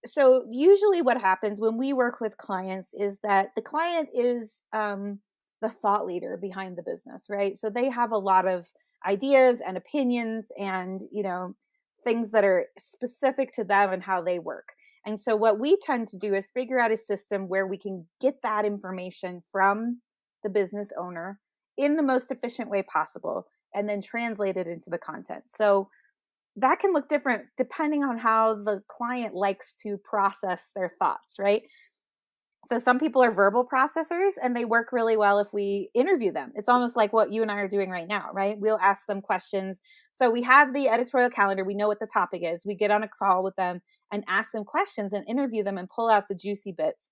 So usually what happens when we work with clients is that the client is the thought leader behind the business, right? So they have a lot of ideas and opinions and, things that are specific to them and how they work. And so what we tend to do is figure out a system where we can get that information from the business owner in the most efficient way possible and then translate it into the content. So that can look different depending on how the client likes to process their thoughts, right? So some people are verbal processors and they work really well if we interview them. It's almost like what you and I are doing right now, right? We'll ask them questions. So we have the editorial calendar. We know what the topic is. We get on a call with them and ask them questions and interview them and pull out the juicy bits.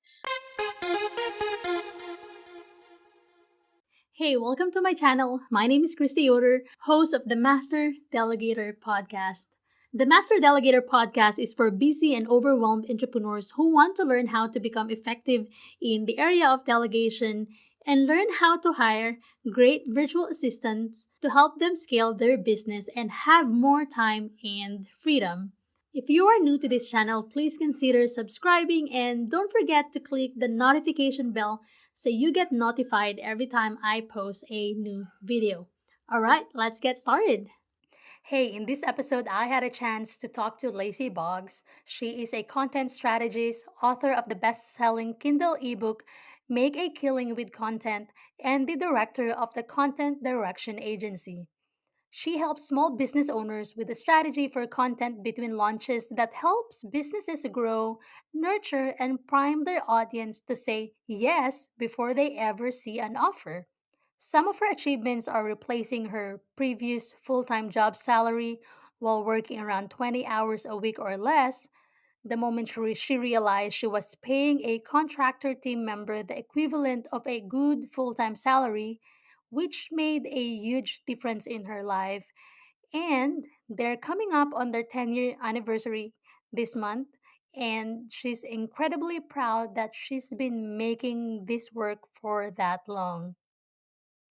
Hey, welcome to my channel. My name is Christy Yoder, host of the Master Delegator podcast. The Master Delegator podcast is for busy and overwhelmed entrepreneurs who want to learn how to become effective in the area of delegation and learn how to hire great virtual assistants to help them scale their business and have more time and freedom. If you are new to this channel, please consider subscribing and don't forget to click the notification bell so you get notified every time I post a new video. Alright, let's get started. Hey, in this episode, I had a chance to talk to Lacy Boggs. She is a content strategist, author of the best selling Kindle ebook, Make a Killing with Content, and the director of the Content Direction Agency. She helps small business owners with a strategy for content between launches that helps businesses grow, nurture, and prime their audience to say yes before they ever see an offer. Some of her achievements are replacing her previous full time job salary while working around 20 hours a week or less. The moment she realized she was paying a contractor team member the equivalent of a good full time salary, which made a huge difference in her life. And they're coming up on their 10-year anniversary this month. And she's incredibly proud that she's been making this work for that long.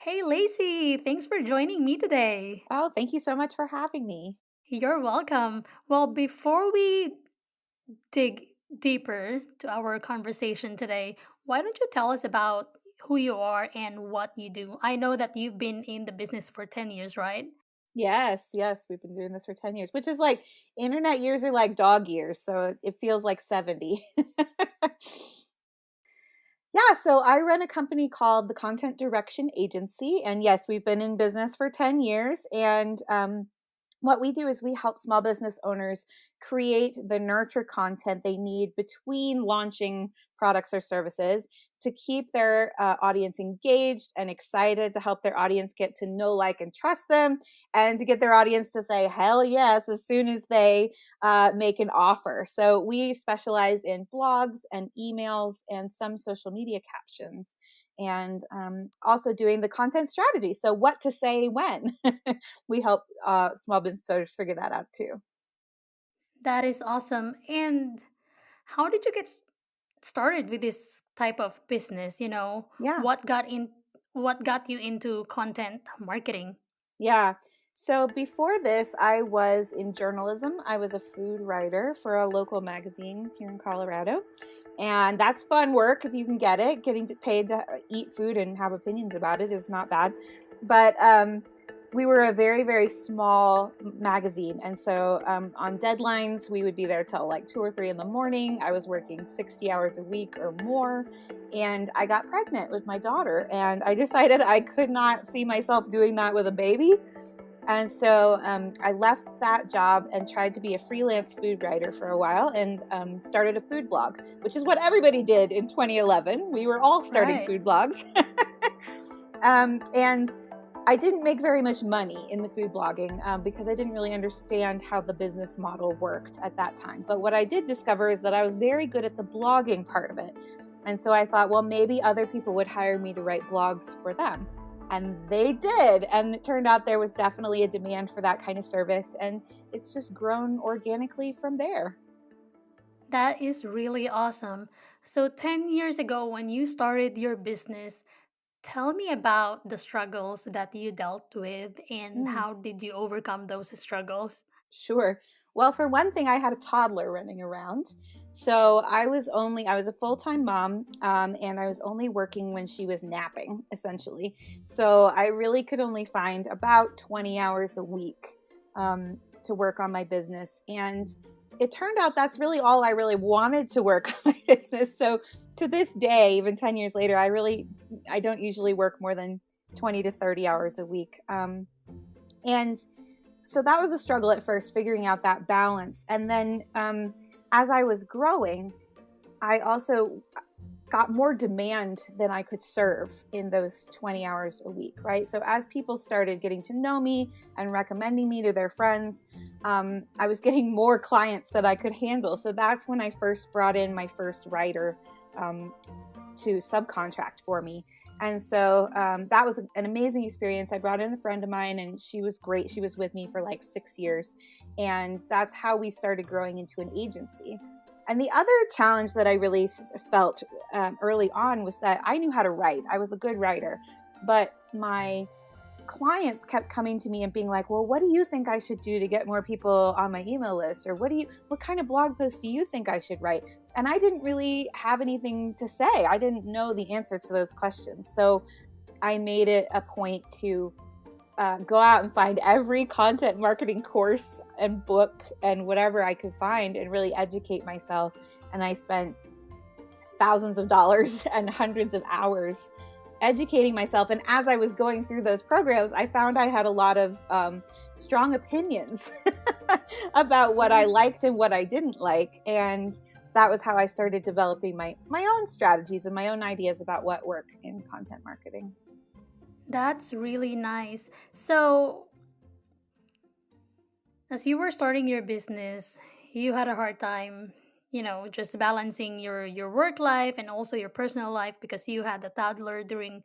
Hey, Lacey, thanks for joining me today. Oh, thank you so much for having me. You're welcome. Well, before we dig deeper to our conversation today, why don't you tell us about who you are and what you do? I know that you've been in the business for 10 years, right? Yes, yes, we've been doing this for 10 years, which is like internet years are like dog years. So it feels like 70. Yeah, so I run a company called the Content Direction Agency. And yes, we've been in business for 10 years. And what we do is we help small business owners create the nurture content they need between launching products or services to keep their audience engaged and excited, to help their audience get to know, like, and trust them, and to get their audience to say hell yes as soon as they make an offer. So we specialize in blogs and emails and some social media captions, and also doing the content strategy. So what to say when. We help small business owners figure that out too. That is awesome. And how did you get started with this type of business? Yeah. What got you into content marketing? Yeah. So before this, I was in journalism. I was a food writer for a local magazine here in Colorado. And that's fun work if you can get it. Getting paid to eat food and have opinions about it is not bad. But we were a very, very small magazine. And so on deadlines, we would be there till like 2 or 3 in the morning. I was working 60 hours a week or more. And I got pregnant with my daughter. And I decided I could not see myself doing that with a baby. And so I left that job and tried to be a freelance food writer for a while and started a food blog, which is what everybody did in 2011. We were all starting Right. food blogs. And I didn't make very much money in the food blogging because I didn't really understand how the business model worked at that time. But what I did discover is that I was very good at the blogging part of it. And so I thought, well, maybe other people would hire me to write blogs for them. And they did. And it turned out there was definitely a demand for that kind of service. And it's just grown organically from there. That is really awesome. So 10 years ago when you started your business, tell me about the struggles that you dealt with and Mm. how did you overcome those struggles? Sure. Well, for one thing, I had a toddler running around. So I was a full-time mom, and I was only working when she was napping, essentially. So I really could only find about 20 hours a week to work on my business. And it turned out that's really all I really wanted to work on my business. So to this day, even 10 years later, I don't usually work more than 20 to 30 hours a week. And so that was a struggle at first, figuring out that balance. And then as I was growing, I also got more demand than I could serve in those 20 hours a week, right? So as people started getting to know me and recommending me to their friends, I was getting more clients that I could handle. So that's when I first brought in my first writer to subcontract for me. And so that was an amazing experience. I brought in a friend of mine and she was great. She was with me for like 6 years. And that's how we started growing into an agency. And the other challenge that I really felt early on was that I knew how to write. I was a good writer, but my clients kept coming to me and being like, well, what do you think I should do to get more people on my email list? Or what kind of blog post do you think I should write? And I didn't really have anything to say. I didn't know the answer to those questions. So I made it a point to go out and find every content marketing course and book and whatever I could find and really educate myself. And I spent thousands of dollars and hundreds of hours educating myself. And as I was going through those programs, I found I had a lot of strong opinions about what I liked and what I didn't like. And that was how I started developing my own strategies and my own ideas about what work in content marketing. That's really nice. So, as you were starting your business, you had a hard time, just balancing your work life and also your personal life because you had a toddler during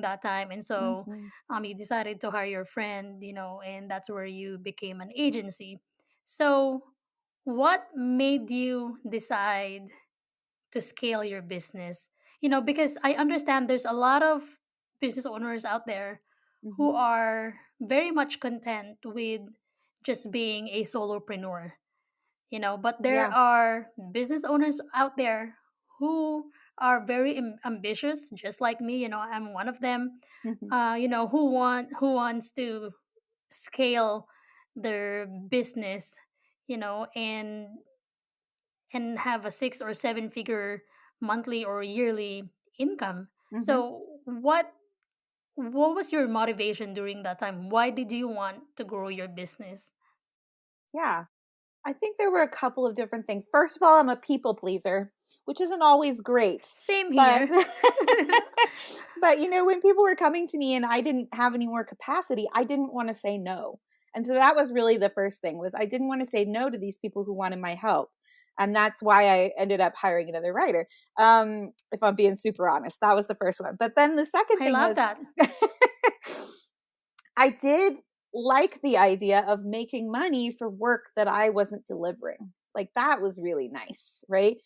that time. And so, Mm-hmm. you decided to hire your friend, and that's where you became an agency. So, what made you decide to scale your business? Because I understand there's a lot of business owners out there who Mm-hmm. are very much content with just being a solopreneur, but there Yeah. are business owners out there who are very ambitious, just like me. I'm one of them. Mm-hmm. Who wants to scale their business, and have a 6 or 7 figure monthly or yearly income. Mm-hmm. So what was your motivation during that time? Why did you want to grow your business? Yeah. I think there were a couple of different things. First of all, I'm a people pleaser, which isn't always great. Same But here. but when people were coming to me and I didn't have any more capacity, I didn't want to say no. And so that was really the first thing was I didn't want to say no to these people who wanted my help. And that's why I ended up hiring another writer. If I'm being super honest, that was the first one. But then the second I thing love was that. I did like the idea of making money for work that I wasn't delivering. Like that was really nice, right?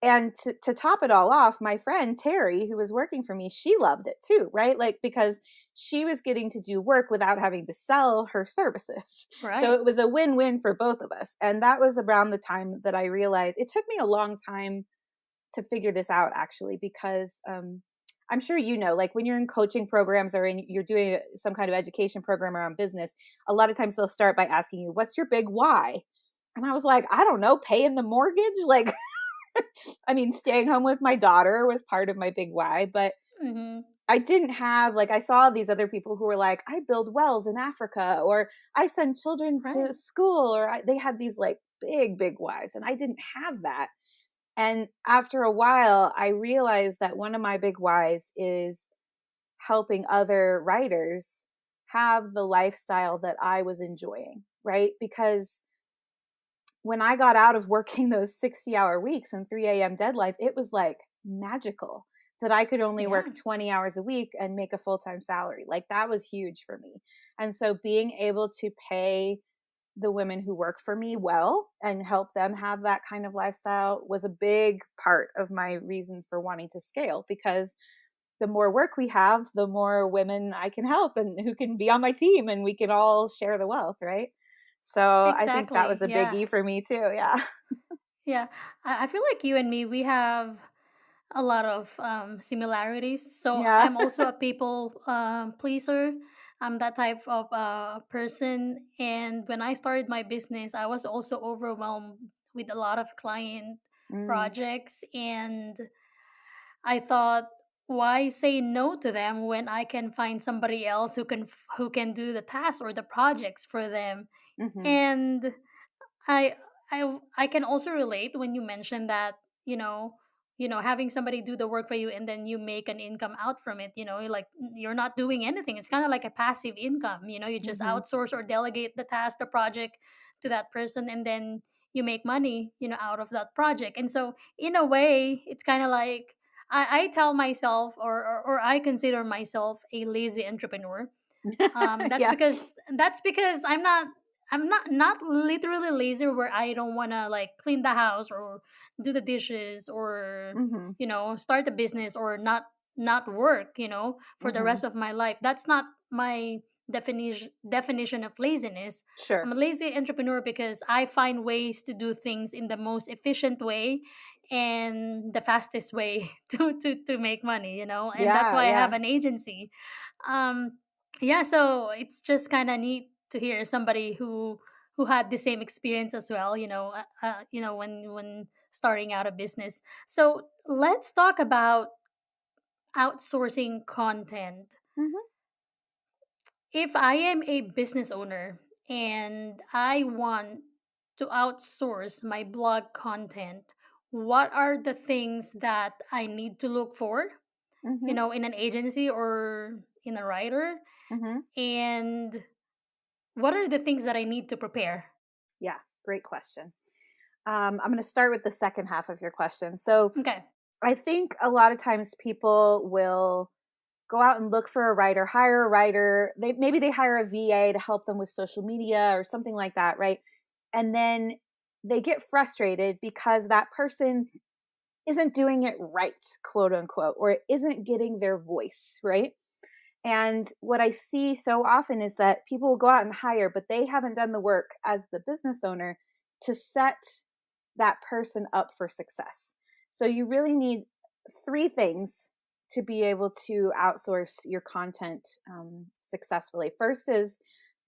And to top it all off, my friend Terry, who was working for me, she loved it too, right? Like because she was getting to do work without having to sell her services. So Right. it was a win-win for both of us. And that was around the time that I realized it took me a long time to figure this out actually, because I'm sure like when you're in coaching programs or you're doing some kind of education program around business, a lot of times they'll start by asking you, what's your big why? And I was like, I don't know, paying the mortgage? Like, I mean, staying home with my daughter was part of my big why, but Mm-hmm. I didn't have, like, I saw these other people who were like, I build wells in Africa, or I send children Right. to school, or they had these like big whys, and I didn't have that. And after a while, I realized that one of my big whys is helping other writers have the lifestyle that I was enjoying, right? Because when I got out of working those 60-hour weeks and 3 a.m. deadlines, it was like magical that I could only Yeah. work 20 hours a week and make a full-time salary. Like that was huge for me. And so being able to pay the women who work for me well and help them have that kind of lifestyle was a big part of my reason for wanting to scale, because the more work we have, the more women I can help and who can be on my team and we can all share the wealth, right? So I think that Exactly. was a Yeah. biggie for me too. Yeah. Yeah. I feel like you and me, we have a lot of similarities. So Yeah. I'm also a people pleaser. I'm that type of person. And when I started my business, I was also overwhelmed with a lot of client Mm, projects. And I thought, why say no to them when I can find somebody else who can do the tasks or the projects for them? hmm And I I can also relate when you mentioned that, you know, having somebody do the work for you and then you make an income out from it, like you're not doing anything. It's kind of like a passive income, you just hmm outsource or delegate the task, the project to that person, and then you make money, out of that project. And so in a way, it's kind of like I tell myself, or I consider myself a lazy entrepreneur. Yeah. That's because I'm not literally lazy where I don't want to like clean the house or do the dishes or hmm start a business or not work for the hmm rest of my life. That's not my definition of laziness. I'm Sure. a lazy entrepreneur because I find ways to do things in the most efficient way and the fastest way to make money, and that's Yeah. why I have Yeah. an agency. um yeah, so it's just kind of neat to hear somebody who had the same experience as well, when starting out a business. So let's talk about outsourcing content. hmm If I am a business owner and I want to outsource my blog content, what are the things that I need to look for, hmm in an agency or in a writer? hmm And what are the things that I need to prepare? Yeah. Great question. I'm going to start with the second half of your question. So Okay. I think a lot of times people will go out and look for a writer, hire a writer. Maybe they hire a VA to help them with social media or something like that, right? And then they get frustrated because that person isn't doing it right, quote unquote, or it isn't getting their voice, right? And what I see so often is that people will go out and hire, but they haven't done the work as the business owner to set that person up for success. So you really need three things to be able to outsource your content successfully. First is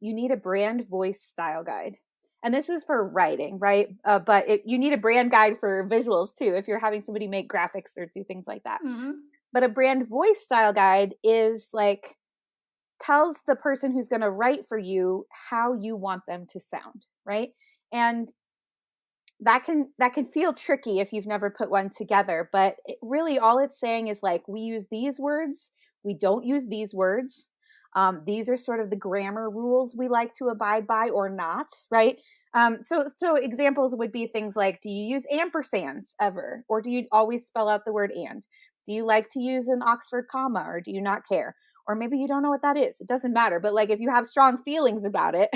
you need a brand voice style guide. And this is for writing, right? You need a brand guide for visuals too, if you're having somebody make graphics or do things like that. Mm-hmm. But a brand voice style guide is like tells the person who's going to write for you how you want them to sound, right? And that can feel tricky if you've never put one together, but really all it's saying is like we use these words, we don't use these words. These are sort of the grammar rules we like to abide by or not, right? So examples would be things like, do you use ampersands ever, or do you always spell out the word and? Do you like to use an Oxford comma, or do you not care? Or maybe you don't know what that is. It doesn't matter. But like if you have strong feelings about it,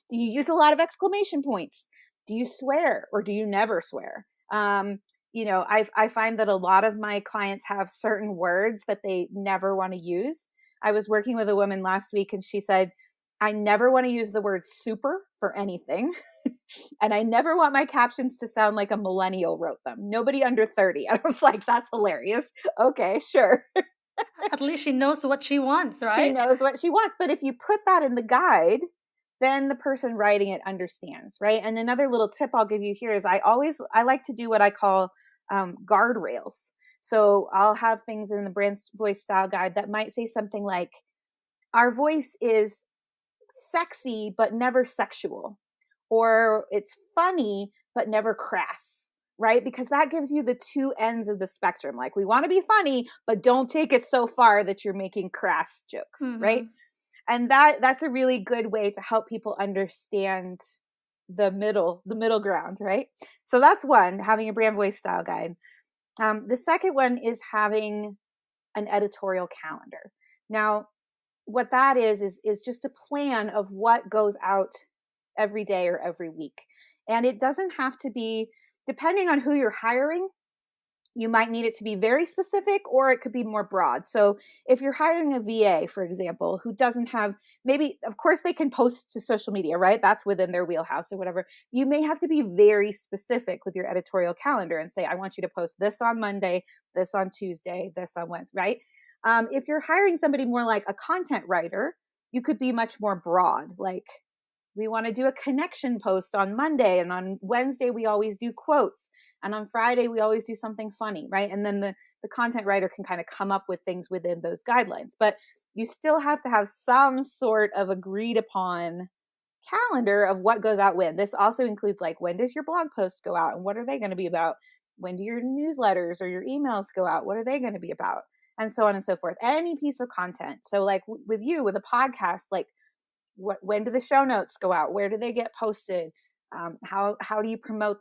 do you use a lot of exclamation points? Do you swear or do you never swear? I find that a lot of my clients have certain words that they never want to use. I was working with a woman last week and she said, I never want to use the word super for anything. And I never want my captions to sound like a millennial wrote them. Nobody under 30. I was like, that's hilarious. Okay, sure. At least she knows what she wants, She right? knows what she wants. But if you put that in the guide, then the person writing it understands, right? And another little tip I'll give you here is I like to do what I call guardrails. So I'll have things in the brand voice style guide that might say something like, our voice is sexy but never sexual, or it's funny but never crass, right? Because that gives you the two ends of the spectrum. Like we want to be funny, but don't take it so far that you're making crass jokes, right? Mm-hmm. And that's a really good way to help people understand the middle ground, right? So that's one, having a brand voice style guide. The second one is having an editorial calendar. Now, what that is just a plan of what goes out every day or every week. And it doesn't have to be, depending on who you're hiring, You might need it to be very specific, or it could be more broad. So if you're hiring a VA, for example, who doesn't have, maybe, of course, they can post to social media, right? That's within their wheelhouse or whatever. You may have to be very specific with your editorial calendar and say, I want you to post this on Monday, this on Tuesday, this on Wednesday, right? If you're hiring somebody more like a content writer, you could be much more broad. Like, we want to do a connection post on Monday, and on Wednesday we always do quotes, and on Friday we always do something funny, right? And then the content writer can kind of come up with things within those guidelines, but you still have to have some sort of agreed upon calendar of what goes out when. This also includes, like, when does your blog posts go out and what are they going to be about? When do your newsletters or your emails go out? What are they going to be about? And so on and so forth. Any piece of content. So like with you, with a podcast, like, when do the show notes go out? Where do they get posted? How do you promote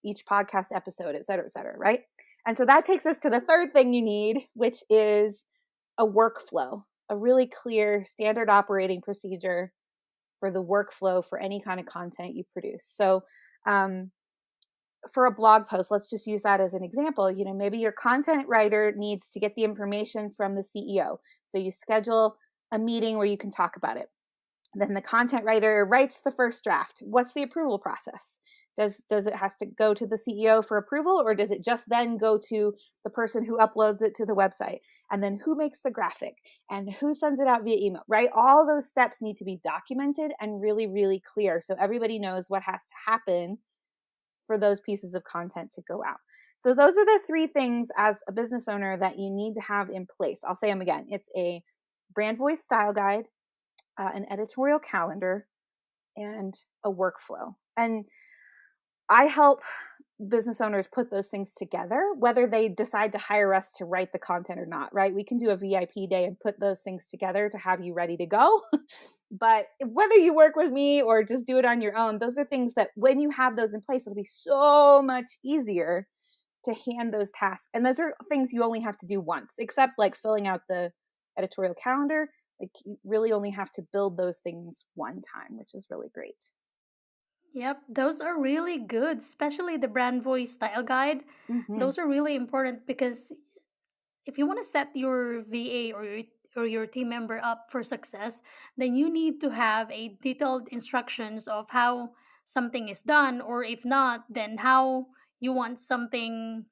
each podcast episode, et cetera, right? And so that takes us to the third thing you need, which is a workflow, a really clear standard operating procedure for the workflow for any kind of content you produce. So for a blog post, let's just use that as an example. Maybe your content writer needs to get the information from the CEO. So you schedule a meeting where you can talk about it. Then the content writer writes the first draft. What's the approval process? Does it has to go to the CEO for approval, or does it just then go to the person who uploads it to the website? And then who makes the graphic and who sends it out via email, right? All those steps need to be documented and really, really clear so everybody knows what has to happen for those pieces of content to go out. So those are the three things as a business owner that you need to have in place. I'll say them again. It's a brand voice style guide, an editorial calendar, and a workflow. And I help business owners put those things together, whether they decide to hire us to write the content or not, right? We can do a VIP day and put those things together to have you ready to go. But whether you work with me or just do it on your own, those are things that when you have those in place, it'll be so much easier to hand those tasks. And those are things you only have to do once, except like filling out the editorial calendar. Like, you really only have to build those things one time, which is really great. Yep, those are really good, especially the brand voice style guide. Mm-hmm. Those are really important because if you want to set your VA or your team member up for success, then you need to have a detailed instructions of how something is done, or if not, then how you want something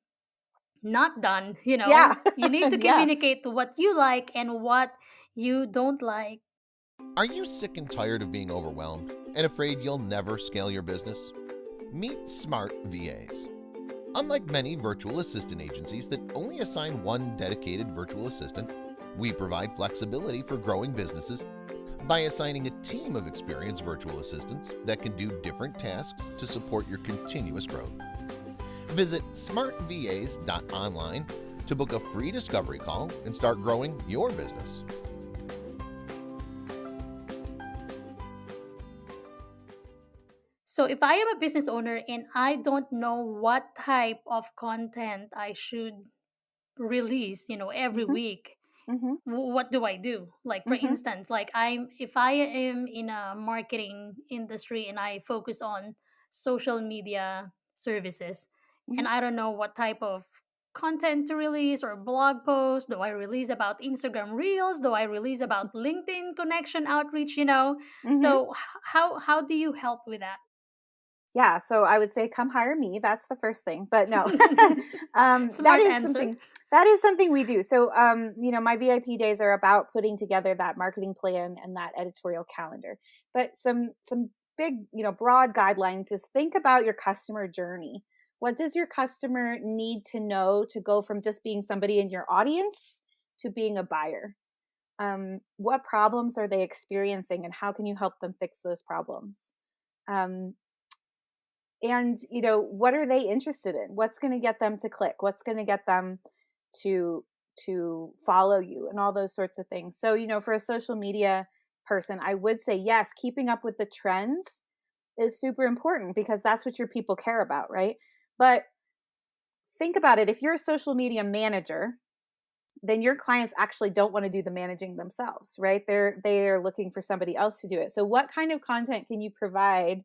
not done. Yeah. You need to Yeah. communicate what you like and what you don't like. Are you sick and tired of being overwhelmed and afraid you'll never scale your business? Meet Smart VAs. Unlike many virtual assistant agencies that only assign one dedicated virtual assistant, we provide flexibility for growing businesses by assigning a team of experienced virtual assistants that can do different tasks to support your continuous growth. Visit smartvas.online to book a free discovery call and start growing your business. So if I am a business owner and I don't know what type of content I should release, every Mm-hmm. week, Mm-hmm. what do I do? Like, for Mm-hmm. instance, like if I am in a marketing industry and I focus on social media services, Mm-hmm. and I don't know what type of content to release or blog post. Do I release about Instagram Reels? Do I release about LinkedIn connection outreach? Mm-hmm. So how do you help with that? Yeah, so I would say come hire me. That's the first thing. But no, that Smart is answer. something we do. So, my VIP days are about putting together that marketing plan and that editorial calendar. But some big, broad guidelines is think about your customer journey. What does your customer need to know to go from just being somebody in your audience to being a buyer? What problems are they experiencing, and how can you help them fix those problems? Um, and what are they interested in? What's going to get them to click? What's going to get them to follow you, and all those sorts of things. So for a social media person, I would say yes, keeping up with the trends is super important because that's what your people care about, right? But think about it. If you're a social media manager, then your clients actually don't want to do the managing themselves, right? They're looking for somebody else to do it. So what kind of content can you provide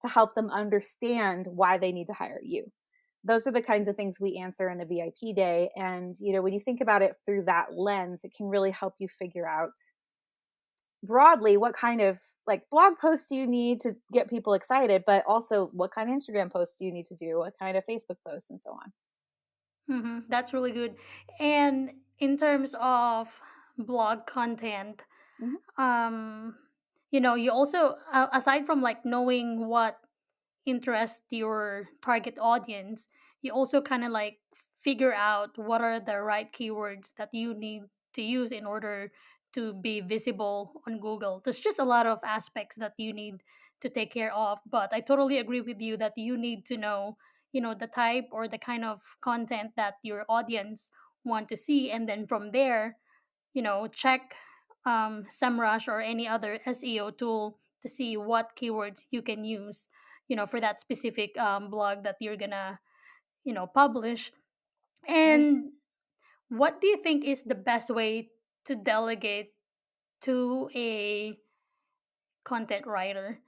to help them understand why they need to hire you? those are the kinds of things we answer in a VIP day. And, when you think about it through that lens, it can really help you figure out broadly what kind of like blog posts do you need to get people excited, but also what kind of Instagram posts do you need to do, what kind of Facebook posts, and so on. That's really good. And in terms of blog content, Mhm. um, you also, aside from like knowing what interest your target audience, you also kind of like figure out what are the right keywords that you need to use in order to be visible on Google. There's just a lot of aspects that you need to take care of, but I totally agree with you that you need to know, the type or the kind of content that your audience want to see, and then from there, check SEMrush or any other SEO tool to see what keywords you can use, for that specific blog that you're gonna, publish. Right. And what do you think is the best way to delegate to a content writer?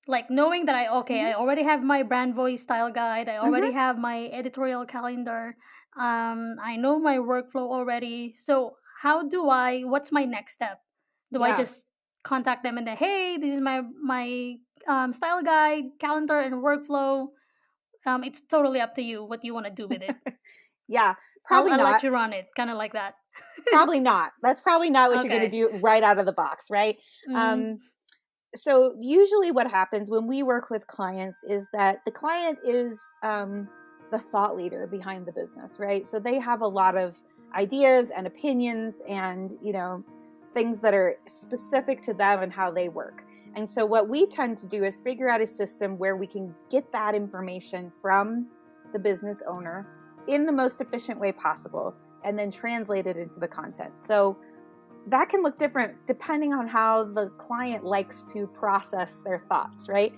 Like knowing that I Hmm. already have my brand voice style guide, I already Hmm. have my editorial calendar, I know my workflow already. So how do I? What's my next step? Do I Yeah. just contact them and say, hey, this is my style guide, calendar, and workflow? It's totally up to you what you want to do with it. Yeah. I'll Probably I'll let not. you run it, kind of like that. Probably not. That's probably not what you're going to Okay. do right out of the box, right? Mm-hmm. Um, so usually what happens when we work with clients is that the client is the thought leader behind the business, right? So they have a lot of ideas and opinions and things that are specific to them and how they work. And so what we tend to do is figure out a system where we can get that information from the business owner in the most efficient way possible and then translate it into the content. So that can look different depending on how the client likes to process their thoughts, right?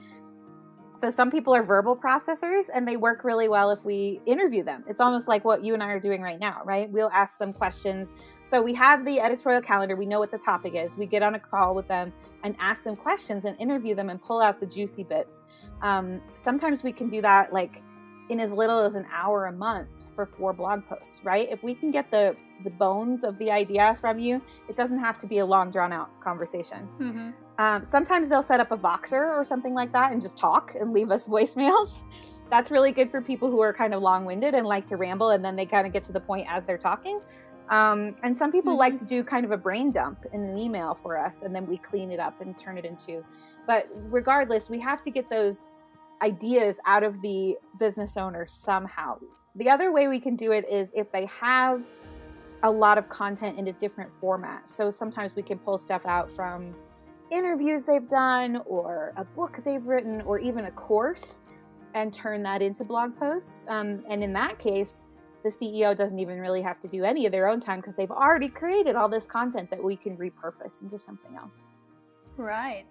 So some people are verbal processors and they work really well if we interview them. It's almost like what you and I are doing right now, right? We'll ask them questions. So we have the editorial calendar, we know what the topic is. We get on a call with them and ask them questions and interview them and pull out the juicy bits. Sometimes we can do that like in as little as an hour a month for 4 blog posts, right? If we can get the bones of the idea from you, it doesn't have to be a long drawn out conversation. Mm-hmm. Sometimes they'll set up a Voxer or something like that and just talk and leave us voicemails. That's really good for people who are kind of long-winded and like to ramble, and then they kind of get to the point as they're talking. And some people like Mm-hmm. to do kind of a brain dump in an email for us, and then we clean it up and turn it into. But regardless, we have to get those ideas out of the business owner somehow. The other way we can do it is if they have a lot of content in a different format. So sometimes we can pull stuff out from interviews they've done or a book they've written or even a course and turn that into blog posts. And in that case, the CEO doesn't even really have to do any of their own time because they've already created all this content that we can repurpose into something else. Right.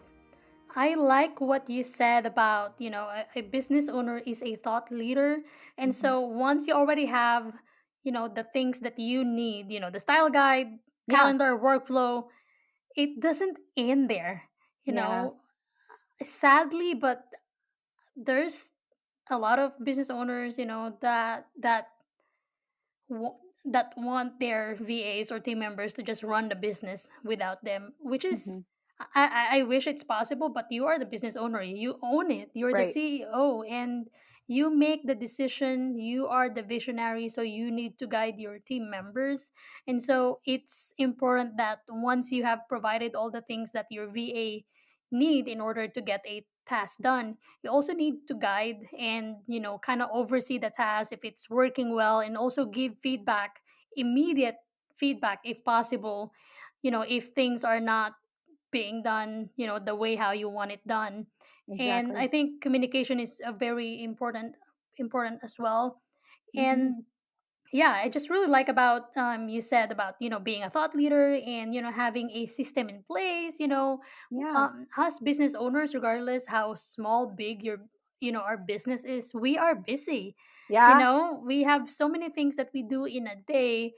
I like what you said about, a business owner is a thought leader. And Mhm. so once you already have, the things that you need, the style guide, Yeah. calendar, workflow, it doesn't end there. You Yeah. know, Sadly, but there's a lot of business owners, wa- that want their VAs or team members to just run the business without them, which is, Hmm. I wish it's possible, but you are the business owner. You own it. You're the Right. CEO, and you make the decision. You are the visionary, so you need to guide your team members. And so it's important that once you have provided all the things that your VA need in order to get a task done, you also need to guide and, kind of oversee the task if it's working well, and also give feedback, immediate feedback if possible, if things are not being done, the way how you want it done. And I Exactly. think communication is a very important as well. Hmm. And yeah, I just really like about, you said about, being a thought leader and, having a system in place. Yeah. Us business owners, regardless how small, big our business is, we are busy. Yeah. We have so many things that we do in a day,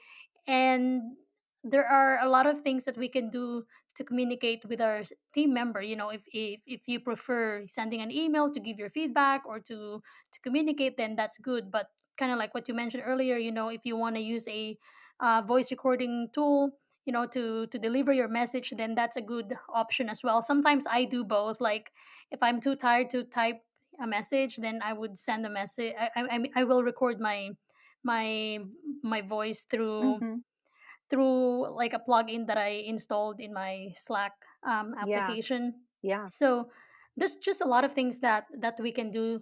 and there are a lot of things that we can do to communicate with our team member. If you prefer sending an email to give your feedback or to communicate, then that's good. But kind of like what you mentioned earlier, if you want to use a voice recording tool, to deliver your message, then that's a good option as well. Sometimes I do both. Like if I'm too tired to type a message, then I would send a message. I will record my my voice Hmm. through like a plugin that I installed in my Slack Yeah. application. Yeah. So there's just a lot of things that we can do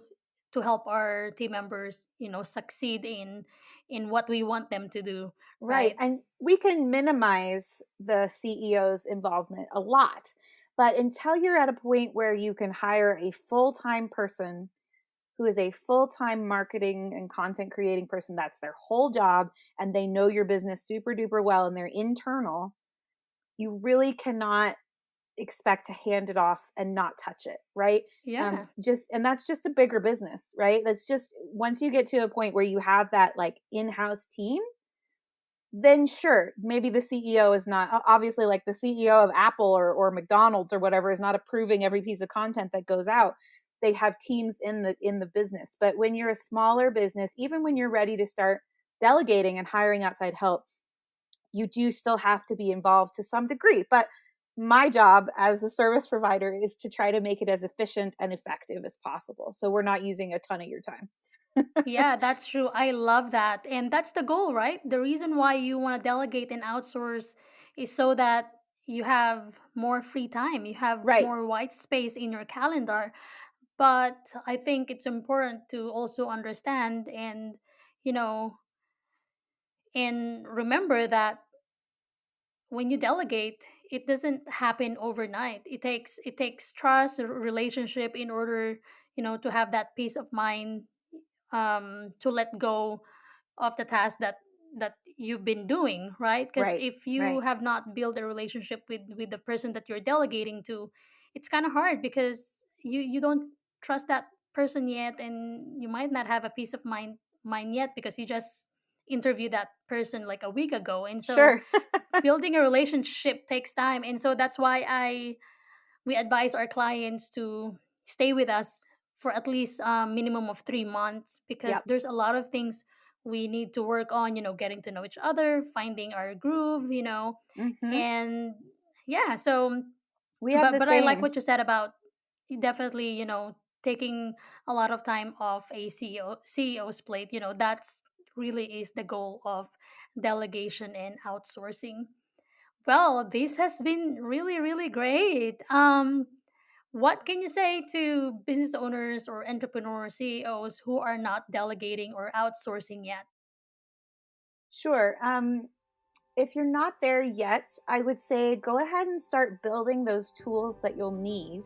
to help our team members, succeed in what we want them to do, Right. right? And we can minimize the CEO's involvement a lot. But until you're at a point where you can hire a full time person who is a full time marketing and content creating person, that's their whole job, and they know your business super duper well and they're internal, you really cannot expect to hand it off and not touch it, right? Yeah. And that's just a bigger business, right? That's just once you get to a point where you have that like in-house team, then sure, maybe the CEO is not obviously like the CEO of Apple or McDonald's or whatever is not approving every piece of content that goes out. They have teams in the business. But when you're a smaller business, even when you're ready to start delegating and hiring outside help, you do still have to be involved to some degree. But my job as the service provider is to try to make it as efficient and effective as possible. So we're not using a ton of your time. Yeah, that's true. I love that. And that's the goal, right? The reason why you want to delegate and outsource is so that you have more free time, you have Right. more white space in your calendar. But I think it's important to also understand you know, and remember that when you delegate, it doesn't happen overnight. It takes trust, a relationship in order, to have that peace of mind, to let go of the task that you've been doing, right? Because Right. if you Right. have not built a relationship with the person that you're delegating to, it's kind of hard because you don't trust that person yet, and you might not have a peace of mind yet because you just interviewed that person like a week ago. And so Sure. building a relationship takes time, and so that's why I we advise our clients to stay with us for at least a minimum of 3 months, because Yep. there's a lot of things we need to work on, getting to know each other, finding our groove, Hmm. and yeah. So We have but the but I like same. what you said about definitely, taking a lot of time off a CEO's plate. That's really is the goal of delegation and outsourcing. Well, this has been really, really great. What can you say to business owners or entrepreneur CEOs who are not delegating or outsourcing yet? Sure. If you're not there yet, I would say go ahead and start building those tools that you'll need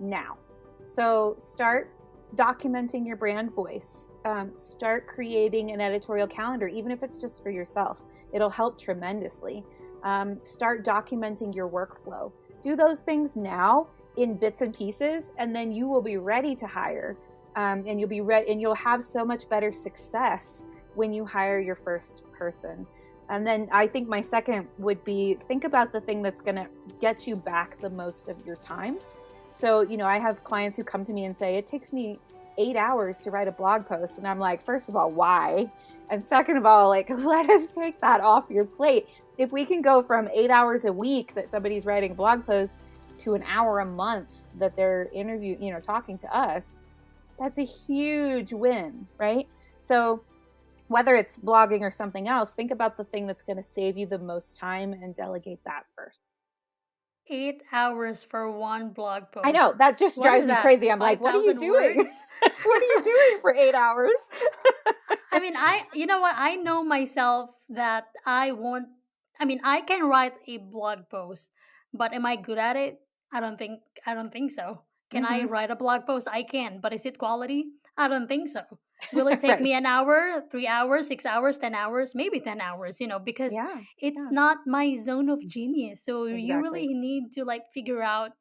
now. So start documenting your brand voice. Start creating an editorial calendar, even if it's just for yourself. It'll help tremendously. Start documenting your workflow. Do those things now in bits and pieces, and then you will be ready to hire. And you'll be ready, and you'll have so much better success when you hire your first person. And then I think my second would be think about the thing that's going to get you back the most of your time. So, I have clients who come to me and say, it takes me 8 hours to write a blog post. And I'm like, first of all, why? And second of all, like, let us take that off your plate. If we can go from 8 hours a week that somebody's writing a blog post to an hour a month that they're talking to us, that's a huge win, right? So, whether it's blogging or something else, think about the thing that's going to save you the most time and delegate that first. 8 hours for one blog I know post. that just What drives is me that? crazy. I'm like, what are you 5,000 doing? words? What are you doing for 8 hours? I mean, you know what? I know myself that I can write a blog post, but am I good at it? I don't think so. Can I Hmm. write a blog post? I can, but is it quality? I don't think so. Will it take Right. me an hour, 3 hours, 6 hours, 10 hours, maybe 10 hours, because Yeah. it's Yeah. not my zone of genius. So you Exactly. really need to like figure out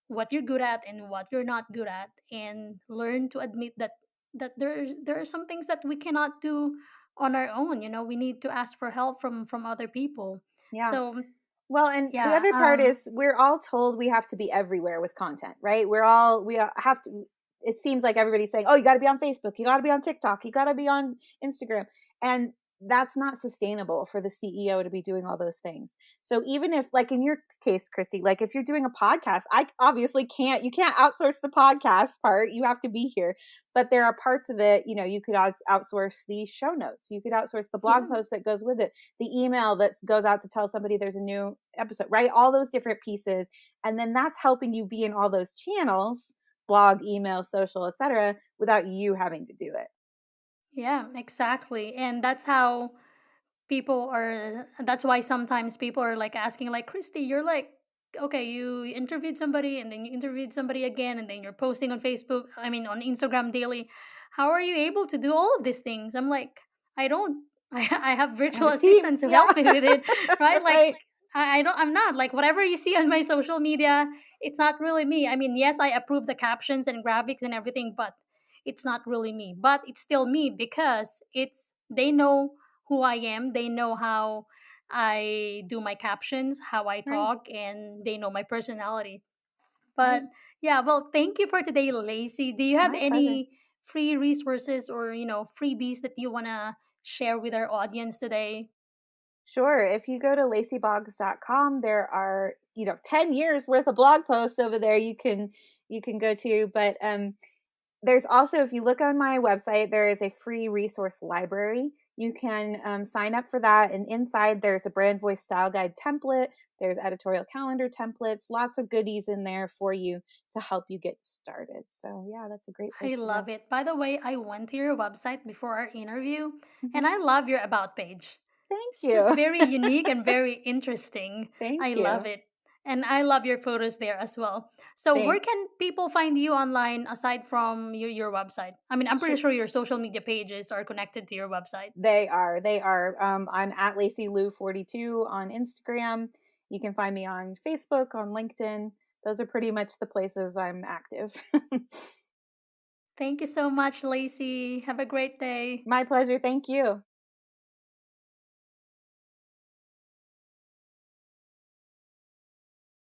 what you're good at and what you're not good at, and learn to admit that there are some things that we cannot do on our own. We need to ask for help from other people. Yeah. So Well, and the Yeah. other part is we're all told we have to be everywhere with content, right? We have to, it seems like everybody's saying, "Oh, you got to be on Facebook, you got to be on TikTok, you got to be on Instagram." And that's not sustainable for the CEO to be doing all those things. So even if, like in your case, Christy, like if you're doing a podcast, I obviously you can't outsource the podcast part. You have to be here. But there are parts of it, you could outsource the show notes. You could outsource the blog Yeah. post that goes with it, the email that goes out to tell somebody there's a new episode, right? All those different pieces. And then that's helping you be in all those channels, blog, email, social, etc., without you having to do it. Yeah, exactly. And that's why sometimes people are like asking, like, Christy, you're like, okay, you interviewed somebody and then you interviewed somebody again and then you're posting on Facebook, I mean on Instagram daily. How are you able to do all of these things? I'm like, I don't I have I have virtual a team. assistants who Yeah. help me with it, right? Like, Right. I'm not like, whatever you see on my social media, it's not really me. I mean, yes, I approve the captions and graphics and everything, but it's not really me. But it's still me because they know who I am. They know how I do my captions, how I Right. talk, and they know my personality. But Right. yeah, well, thank you for today, Lacey. Do you have My pleasure. any free resources or, freebies that you want to share with our audience today? Sure. If you go to lacyboggs.com, there are, 10 years worth of blog posts over there you can go to. But there's also, if you look on my website, there is a free resource library. You can sign up for that. And inside, there's a brand voice style guide template. There's editorial calendar templates, lots of goodies in there for you to help you get started. So, yeah, that's a great I place to go. love it. By the way, I went to your website before our interview Mhm. and I love your about page. Thank It's just you. very unique and very interesting. Thank I love you. it. And I love your photos there as well. So, where Thanks. can people find you online aside from your website? I mean, I'm pretty Sure. sure your social media pages are connected to your website. They are. They are. I'm at Lacy Lou 42 on Instagram. You can find me on Facebook, on LinkedIn. Those are pretty much the places I'm active. Thank you so much, Lacey. Have a great day. My pleasure. Thank you.